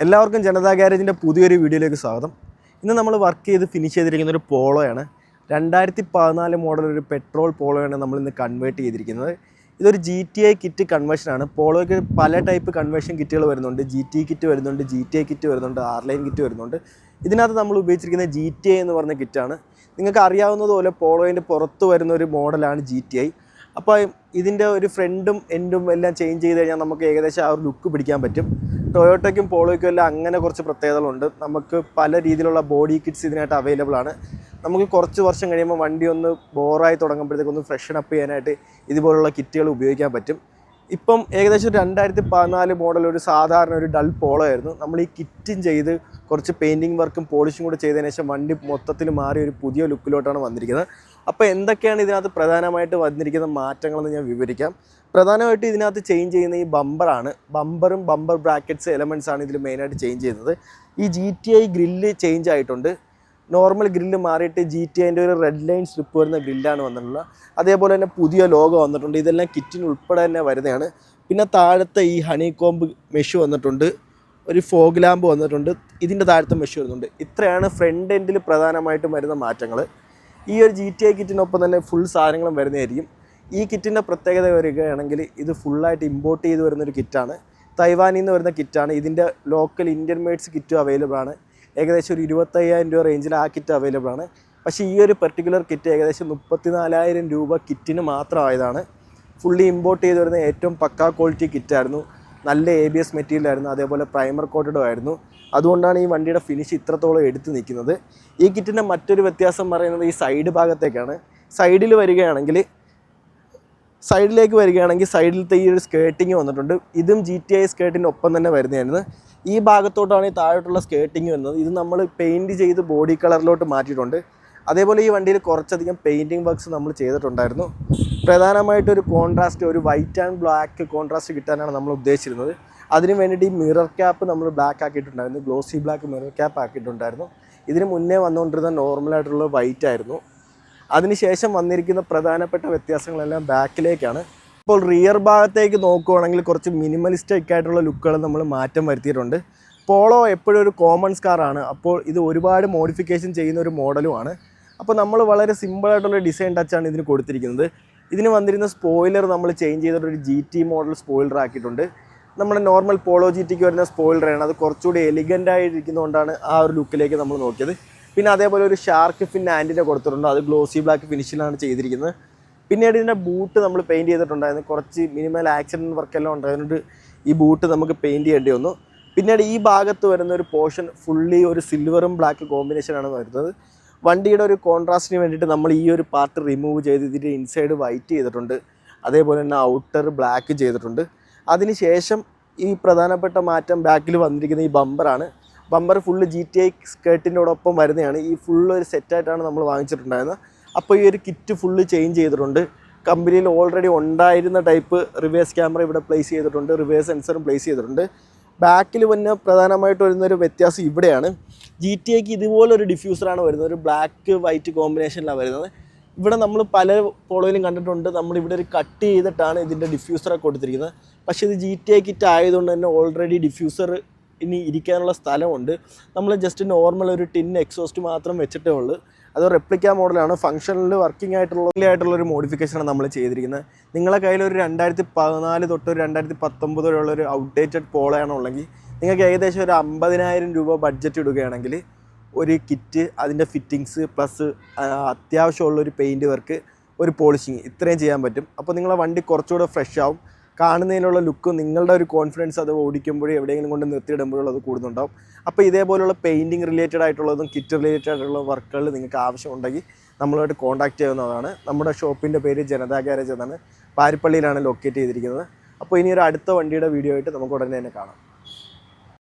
എല്ലാവർക്കും ജനതാ ഗ്യാരേജിൻ്റെ പുതിയൊരു വീഡിയോയിലേക്ക് സ്വാഗതം. ഇന്ന് നമ്മൾ വർക്ക് ചെയ്ത് ഫിനിഷ് ചെയ്തിരിക്കുന്ന ഒരു പോളോയാണ്. 2014 മോഡൽ ഒരു പെട്രോൾ പോളോയാണ് നമ്മളിന്ന് കൺവേർട്ട് ചെയ്തിരിക്കുന്നത്. ഇതൊരു GTA കിറ്റ് കൺവേർഷനാണ്. പോളോയ്ക്ക് പല ടൈപ്പ് കൺവേർഷൻ കിറ്റുകൾ വരുന്നുണ്ട്. GT കിറ്റ് വരുന്നുണ്ട്, GTA കിറ്റ് വരുന്നുണ്ട്, R-Line കിറ്റ് വരുന്നുണ്ട്. ഇതിനകത്ത് നമ്മൾ ഉപയോഗിച്ചിരിക്കുന്നത് GTA എന്ന് പറഞ്ഞ കിറ്റാണ്. നിങ്ങൾക്ക് അറിയാവുന്നതുപോലെ പോളോയിൻ്റെ പുറത്ത് വരുന്ന ഒരു മോഡലാണ് GTI. അപ്പോൾ ഇതിൻ്റെ ഒരു ഫ്രണ്ടും എൻഡും എല്ലാം ചേഞ്ച് ചെയ്ത് കഴിഞ്ഞാൽ നമുക്ക് ഏകദേശം ആ ഒരു ലുക്ക് പിടിക്കാൻ പറ്റും. ടൊയോട്ടയ്ക്കും പോളോയ്ക്കും എല്ലാം അങ്ങനെ കുറച്ച് പ്രത്യേകതകളുണ്ട്. നമുക്ക് പല രീതിയിലുള്ള ബോഡി കിറ്റ്സ് ഇതിനായിട്ട് അവൈലബിൾ ആണ്. നമുക്ക് കുറച്ച് വർഷം കഴിയുമ്പോൾ വണ്ടി ഒന്ന് ബോറായി തുടങ്ങുമ്പോഴത്തേക്ക് ഒന്ന് ഫ്രഷൻ അപ്പ് ചെയ്യാനായിട്ട് ഇതുപോലുള്ള കിറ്റുകൾ ഉപയോഗിക്കാൻ പറ്റും. ഇപ്പം ഏകദേശം 2014 മോഡൽ ഒരു സാധാരണ ഒരു ഡൾ പോളോ ആയിരുന്നു. നമ്മൾ ഈ കിറ്റും ചെയ്ത് കുറച്ച് പെയിൻറ്റിങ് വർക്കും പോളിഷും കൂടെ ചെയ്തതിന് ശേഷം വണ്ടി മൊത്തത്തിൽ മാറി ഒരു പുതിയ ലുക്കിലോട്ടാണ് വന്നിരിക്കുന്നത്. അപ്പോൾ എന്തൊക്കെയാണ് ഇതിനകത്ത് പ്രധാനമായിട്ട് വന്നിരിക്കുന്ന മാറ്റങ്ങളെന്ന് ഞാൻ വിവരിക്കാം. പ്രധാനമായിട്ട് ഇതിനകത്ത് ചേഞ്ച് ചെയ്യുന്ന ഈ ബമ്പറാണ്. ബമ്പറും ബമ്പർ ബ്രാക്കറ്റ്സ് എലമെൻറ്റ്സ് ആണ് ഇതിൽ മെയിനായിട്ട് ചേഞ്ച് ചെയ്യുന്നത്. ഈ GTI ഗ്രില്ല് ചേഞ്ച് ആയിട്ടുണ്ട്. നോർമൽ ഗ്രില്ല് മാറിയിട്ട് GTIൻ്റെ ഒരു റെഡ് ലൈൻ സ്ട്രിപ്പ് വരുന്ന ഗ്രില്ലാണ് വന്നിട്ടുള്ളത്. അതേപോലെ തന്നെ പുതിയ ലോഗോ വന്നിട്ടുണ്ട്. ഇതെല്ലാം കിറ്റിന് ഉൾപ്പെടെ തന്നെ വരുന്നതാണ്. പിന്നെ താഴത്തെ ഈ ഹണി കോംബ് മെഷ് വന്നിട്ടുണ്ട്, ഒരു ഫോഗ് ലാമ്പ് വന്നിട്ടുണ്ട്, ഇതിൻ്റെ താഴത്തെ മെഷ് വരുന്നുണ്ട്. ഇത്രയാണ് ഫ്രണ്ട് എൻഡിൽ പ്രധാനമായിട്ടും വരുന്ന മാറ്റങ്ങൾ. ഈ ഒരു GTI കിറ്റിനൊപ്പം തന്നെ ഫുൾ സാധനങ്ങളും വരുന്നതായിരിക്കും. ഈ കിറ്റിൻ്റെ പ്രത്യേകത വരികയാണെങ്കിൽ ഇത് ഫുള്ളായിട്ട് ഇമ്പോർട്ട് ചെയ്ത് വരുന്നൊരു കിറ്റാണ്. തൈവാനിൽ നിന്ന് വരുന്ന കിറ്റാണ്. ഇതിൻ്റെ ലോക്കൽ ഇന്ത്യൻ മെയ്ഡ്സ് കിറ്റും അവൈലബിൾ ആണ്. ഏകദേശം ഒരു 25,000 രൂപ റേഞ്ചിൽ ആ കിറ്റ് അവൈലബിൾ ആണ്. പക്ഷേ ഈ ഒരു പെർട്ടിക്കുലർ കിറ്റ് ഏകദേശം 34,000 രൂപ കിറ്റിന് മാത്രമായതാണ്. ഫുള്ളി ഇമ്പോർട്ട് ചെയ്ത് വരുന്ന ഏറ്റവും പക്കാ ക്വാളിറ്റി കിറ്റായിരുന്നു. നല്ല ABS മെറ്റീരിയലായിരുന്നു, അതേപോലെ പ്രൈമർ കോട്ടഡും ആയിരുന്നു. അതുകൊണ്ടാണ് ഈ വണ്ടിയുടെ ഫിനിഷ് ഇത്രത്തോളം എടുത്ത് നിൽക്കുന്നത്. ഈ കിറ്റിൻ്റെ മറ്റൊരു വ്യത്യാസം പറയുന്നത് ഈ സൈഡ് ഭാഗത്തേക്കാണ്. സൈഡിലേക്ക് വരികയാണെങ്കിൽ സൈഡിലത്തെ ഈ ഒരു സ്കേർട്ടിങ് വന്നിട്ടുണ്ട്. ഇതും GTI സ്കേർട്ടിൻ്റെ ഒപ്പം തന്നെ വരുന്നതായിരുന്നു. ഈ ഭാഗത്തോട്ടാണ് ഈ താഴോട്ടുള്ള സ്കേർട്ടിങ് വരുന്നത്. ഇത് നമ്മൾ പെയിൻറ്റ് ചെയ്ത് ബോഡി കളറിലോട്ട് മാറ്റിയിട്ടുണ്ട്. അതേപോലെ ഈ വണ്ടിയിൽ കുറച്ചധികം പെയിൻറ്റിങ് വർക്ക്സ് നമ്മൾ ചെയ്തിട്ടുണ്ടായിരുന്നു. പ്രധാനമായിട്ടൊരു കോൺട്രാസ്റ്റ്, ഒരു വൈറ്റ് ആൻഡ് ബ്ലാക്ക് കോൺട്രാസ്റ്റ് കിട്ടാനാണ് നമ്മൾ ഉദ്ദേശിച്ചിരുന്നത്. അതിന് വേണ്ടിയിട്ട് ഈ മിറർ ക്യാപ്പ് നമ്മൾ ബ്ലാക്ക് ആക്കിയിട്ടുണ്ടായിരുന്നു. ഗ്ലോസി ബ്ലാക്ക് മിറർ ക്യാപ്പ് ആക്കിയിട്ടുണ്ടായിരുന്നു. ഇതിന് മുന്നേ വന്നുകൊണ്ടിരുന്ന നോർമലായിട്ടുള്ള വൈറ്റ് ആയിരുന്നു. അതിനുശേഷം വന്നിരിക്കുന്ന പ്രധാനപ്പെട്ട വ്യത്യാസങ്ങളെല്ലാം ബാക്കിലേക്കാണ്. ഇപ്പോൾ റിയർ ഭാഗത്തേക്ക് നോക്കുകയാണെങ്കിൽ കുറച്ച് മിനിമലിസ്റ്റിക് ആയിട്ടുള്ള ലുക്കുകൾ നമ്മൾ മാറ്റം വരുത്തിയിട്ടുണ്ട്. പോളോ എപ്പോഴും ഒരു കോമൺ കാറാണ്. അപ്പോൾ ഇത് ഒരുപാട് മോഡിഫിക്കേഷൻ ചെയ്യുന്ന ഒരു മോഡലുമാണ്. അപ്പോൾ നമ്മൾ വളരെ സിമ്പിളായിട്ടുള്ള ഡിസൈൻ ടച്ചാണ് ഇതിന് കൊടുത്തിരിക്കുന്നത്. ഇതിന് വന്നിരുന്ന സ്പോയിലർ നമ്മൾ ചേഞ്ച് ചെയ്തിട്ടൊരു GT മോഡൽ സ്പോയിലർ ആക്കിയിട്ടുണ്ട്. നമ്മുടെ നോർമൽ പോളോ GTക്ക് വരുന്ന സ്പോയിലറാണ്. അത് കുറച്ചുകൂടി എലിഗൻ്റായിരിക്കുന്നതുകൊണ്ടാണ് ആ ഒരു ലുക്കിലേക്ക് നമ്മൾ നോക്കിയത്. പിന്നെ അതേപോലെ ഒരു ഷാർക്ക് ഫിൻ ആൻറ്റിനെ കൊടുത്തിട്ടുണ്ട്. അത് ഗ്ലോസി ബ്ലാക്ക് ഫിനിഷിലാണ് ചെയ്തിരിക്കുന്നത്. പിന്നീട് ഇതിൻ്റെ ബൂട്ട് നമ്മൾ പെയിൻറ്റ് ചെയ്തിട്ടുണ്ടായിരുന്നു. കുറച്ച് മിനിമൽ ആക്സിഡൻറ്റ് വർക്കെല്ലാം ഉണ്ടായതുകൊണ്ട് ഈ ബൂട്ട് നമുക്ക് പെയിൻറ്റ് ചെയ്യേണ്ടി വന്നു. പിന്നീട് ഈ ഭാഗത്ത് വരുന്ന ഒരു പോർഷൻ ഫുള്ളി ഒരു സിൽവറും ബ്ലാക്ക് കോമ്പിനേഷനാണ് വരുന്നത്. വണ്ടിയുടെ ഒരു കോൺട്രാസ്റ്റിന് വേണ്ടിയിട്ട് നമ്മൾ ഈ ഒരു പാർട്ട് റിമൂവ് ചെയ്ത് ഇതിൻ്റെ ഇൻസൈഡ് വൈറ്റ് ചെയ്തിട്ടുണ്ട്. അതേപോലെ തന്നെ ഔട്ടർ ബ്ലാക്ക് ചെയ്തിട്ടുണ്ട്. അതിനുശേഷം ഈ പ്രധാനപ്പെട്ട മാറ്റം ബാക്കിൽ വന്നിരിക്കുന്ന ഈ ബമ്പറാണ്. ബമ്പർ ഫുള്ള് GTI സ്കേർട്ടിനോടൊപ്പം വരുന്നതാണ്. ഈ ഫുള്ള് ഒരു സെറ്റായിട്ടാണ് നമ്മൾ വാങ്ങിച്ചിട്ടുണ്ടായിരുന്നത്. അപ്പോൾ ഈ ഒരു കിറ്റ് ഫുള്ള് ചേഞ്ച് ചെയ്തിട്ടുണ്ട്. കമ്പനിയിൽ ഓൾറെഡി ഉണ്ടായിരുന്ന ടൈപ്പ് റിവേഴ്സ് ക്യാമറ ഇവിടെ പ്ലേസ് ചെയ്തിട്ടുണ്ട്, റിവേഴ്സ് സെൻസറും പ്ലേസ് ചെയ്തിട്ടുണ്ട്. ബാക്കിൽ പിന്നെ പ്രധാനമായിട്ട് വരുന്നൊരു വ്യത്യാസം ഇവിടെയാണ്. GTIക്ക് ഇതുപോലൊരു ഡിഫ്യൂസറാണ് വരുന്നത്. ഒരു ബ്ലാക്ക് വൈറ്റ് കോമ്പിനേഷനിലാണ് വരുന്നത്. ഇവിടെ നമ്മൾ പല പോളോയിലും കണ്ടിട്ടുണ്ട്, നമ്മളിവിടെ ഒരു കട്ട് ചെയ്തിട്ടാണ് ഇതിൻ്റെ ഡിഫ്യൂസറൊക്കെ കൊടുത്തിരിക്കുന്നത്. പക്ഷേ ഇത് GTI കിറ്റ് ആയതുകൊണ്ട് തന്നെ ഓൾറെഡി ഡിഫ്യൂസർ ഇനി ഇരിക്കാനുള്ള സ്ഥലമുണ്ട്. നമ്മൾ ജസ്റ്റ് നോർമൽ ഒരു ടിൻ എക്സോസ്റ്റ് മാത്രം വെച്ചിട്ടേ ഉള്ളൂ. അത് റെപ്ലിക്ക മോഡലാണ്. ഫംഗ്ഷനിൽ വർക്കിംഗ് ആയിട്ടുള്ളൊരു മോഡിഫിക്കേഷനാണ് നമ്മൾ ചെയ്തിരിക്കുന്നത്. നിങ്ങളെ കയ്യിൽ ഒരു 2014 തൊട്ട് ഒരു 2019 വരെയുള്ളൊരു ഔട്ട്ഡേറ്റഡ് പോളോയാണുള്ളെങ്കിൽ നിങ്ങൾക്ക് ഏകദേശം ഒരു 50,000 രൂപ ബഡ്ജറ്റ് ഇടുകയാണെങ്കിൽ ഒരു കിറ്റ്, അതിൻ്റെ ഫിറ്റിങ്സ് പ്ലസ് അത്യാവശ്യമുള്ളൊരു പെയിൻറ്റ് വർക്ക്, ഒരു പോളിഷിങ്, ഇത്രയും ചെയ്യാൻ പറ്റും. അപ്പോൾ നിങ്ങളെ വണ്ടി കുറച്ചുകൂടെ ഫ്രഷ് ആവും. കാണുന്നതിനുള്ള ലുക്കും നിങ്ങളുടെ ഒരു കോൺഫിഡൻസ് അത് ഓടിക്കുമ്പോഴും എവിടെയെങ്കിലും കൊണ്ട് നിർത്തിയിടുമ്പോഴും അത് കൂടുന്നുണ്ടാവും. അപ്പോൾ ഇതേപോലുള്ള പെയിൻറ്റിങ് റിലേറ്റഡ് ആയിട്ടുള്ളതും കിറ്റ് റിലേറ്റഡ് ആയിട്ടുള്ള വർക്കുകൾ നിങ്ങൾക്ക് ആവശ്യമുണ്ടെങ്കിൽ നമ്മളുമായിട്ട് കോൺടാക്റ്റ് ചെയ്യുന്നതാണ്. നമ്മുടെ ഷോപ്പിൻ്റെ പേര് ജനതാ ഗ്യാരേജ് എന്നാണ്. പാരിപ്പള്ളിയിലാണ് ലൊക്കേറ്റ് ചെയ്തിരിക്കുന്നത്. അപ്പോൾ ഇനി ഒരു അടുത്ത വണ്ടിയുടെ വീഡിയോ ആയിട്ട് നമുക്ക് ഉടനെ തന്നെ കാണാം.